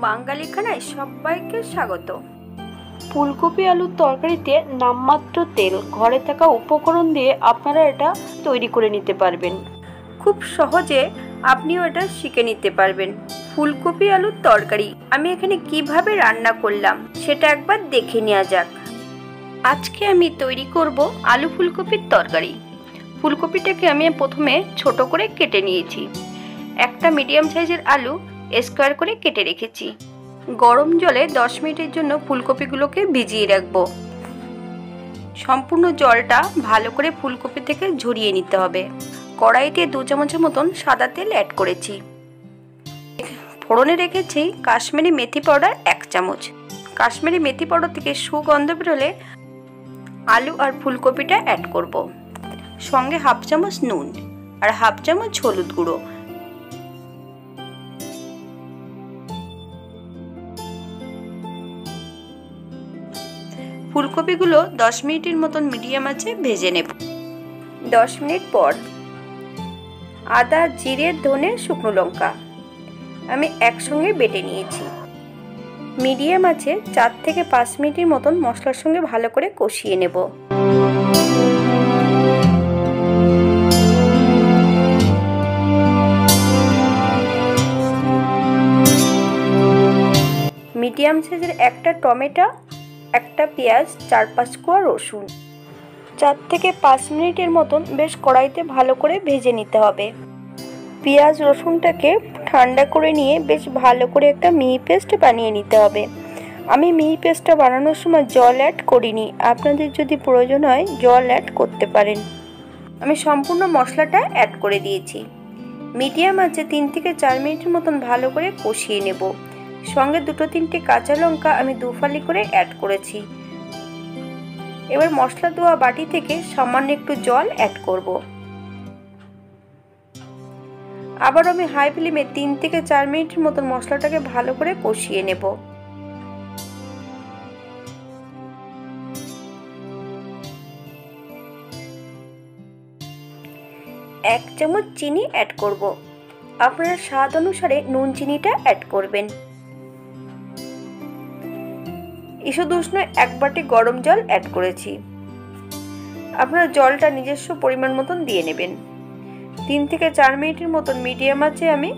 বাঙালি খানায় সবাইকে স্বাগত। ফুলকপি আলুর তরকারিতে নামমাত্র তেল, ঘরে থাকা উপকরণ দিয়ে আপনারা এটা তৈরি করে নিতে পারবেন। খুব সহজে আপনিও এটা শিখে নিতে পারবেন। ফুলকপি আলুর তরকারি আমি এখানে কিভাবে রান্না করলাম সেটা একবার দেখে নেওয়া যাক। আজকে আমি তৈরি করব আলু ফুলকপির তরকারি। ফুলকপিটাকে আমি প্রথমে ছোট করে কেটে নিয়েছি। একটা মিডিয়াম সাইজের আলু স্কোয়ার করে কেটে রেখেছি। গরম জলে 10 মিনিটের জন্য ফুলকপিগুলোকে ভিজিয়ে রাখবো। সম্পূর্ণ জলটা ভালো করে ফুলকপি থেকে ঝরিয়ে নিতে হবে। কড়াইতে 2 চামচের মতন সাদা তেল অ্যাড করেছি। ফোড়নে রেখেছি কাশ্মীরি মেথি পাউডার 1 চামচ। কাশ্মীরি মেথি পাউডার থেকে সুগন্ধ বেরোলে আলু আর ফুলকপিটা অ্যাড করব। সঙ্গে 1/2 চামচ নুন আর 1/2 চামচ হলুদ গুঁড়ো। ফুলকপিগুলো 10 মিনিটের মতন মিডিয়াম আঁচে ভেজে নেব। 10 মিনিট পর আদা, জিরে, ধনে, শুকনো লঙ্কা আমি একসঙ্গে বেটে নিয়েছি। মিডিয়াম আঁচে 4 থেকে 5 মিনিটের মতন মশলার সঙ্গে ভালো করে কষিয়ে নেব। মিডিয়াম সাইজের একটা টমেটো, একটা পেঁয়াজ, 4-5 কোয়া রসুন 4 থেকে 5 মিনিটের মতন বেশ কড়াইতে ভালো করে ভেজে নিতে হবে। পেঁয়াজ রসুনটাকে ঠান্ডা করে নিয়ে বেশ ভালো করে একটা মিহি পেস্ট বানিয়ে নিতে হবে। আমি মিহি পেস্টটা বানানোর সময় জল অ্যাড করিনি, আপনাদের যদি প্রয়োজন হয় জল অ্যাড করতে পারেন। আমি সম্পূর্ণ মশলাটা অ্যাড করে দিয়েছি। মিডিয়াম আঁচে 3 থেকে 4 মিনিটের মতন ভালো করে কষিয়ে নেব। সঙ্গে 2-3টে কাঁচা লঙ্কা আমি 2 ফালি করে অ্যাড করেছি। এবার মশলা ধোয়া বাটি থেকে সামান্য একটু জল অ্যাড করব। আবার আমি হাই ফ্লেমে 3 থেকে 4 মিনিটের মতন মশলাটাকে ভালো করে কষিয়ে নেব। এক চামচ চিনি অ্যাড করব। আপনারা স্বাদ অনুসারে নুন চিনিটা অ্যাড করবেন। ঈষৎ উষ্ণ 1 বাটি গরম জল অ্যাড করেছি। আপনারা জলটা নিজস্ব পরিমাণ মতন দিয়ে নেবেন। 3 থেকে 4 মিনিটের মতন মিডিয়াম আঁচে আমি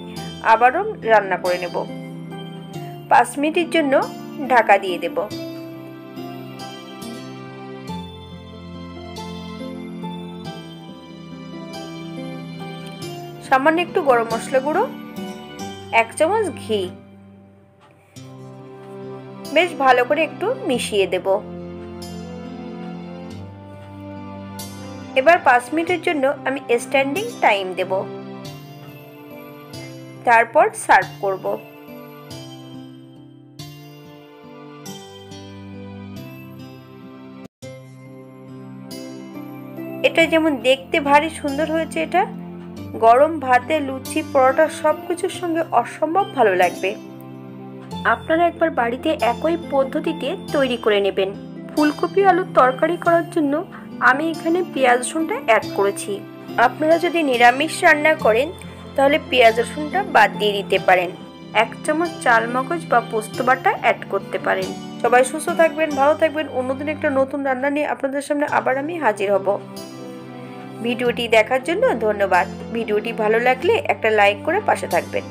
আবারও রান্না করে নেব। 5 মিনিটের জন্য ঢাকা দিয়ে দেব। সামান্য একটু গরম মশলা গুঁড়ো, 1 চামচ ঘি বেশ ভালো করে একটু মিশিয়ে দেব। এবার 5 মিনিটের জন্য আমি স্ট্যান্ডিং টাইম দেব। তারপর সার্ভ করব। এটা যেমন দেখতে ভারী সুন্দর হয়েছে, এটা গরম ভাতে, লুচি, পরোটা সবকিছুর সঙ্গে অসম্ভব ভালো লাগবে। আপনারা একবার বাড়িতে একই পদ্ধতিতে তৈরি করে নেবেন। ফুলকপি আলুর তরকারি করার জন্য আমি এখানে পেঁয়াজ রসুনটা অ্যাড করেছি। আপনারা যদি নিরামিষ রান্না করেন তাহলে পেঁয়াজ রসুনটা বাদ দিয়ে দিতে পারেন। 1 চামচ চাল মগজ বা পোস্ত বাটা অ্যাড করতে পারেন। সবাই সুস্থ থাকবেন, ভালো থাকবেন। অন্যদিন একটা নতুন রান্না নিয়ে আপনাদের সামনে আবার আমি হাজির হব। ভিডিওটি দেখার জন্য ধন্যবাদ। ভিডিওটি ভালো লাগলে একটা লাইক করে পাশে থাকবেন।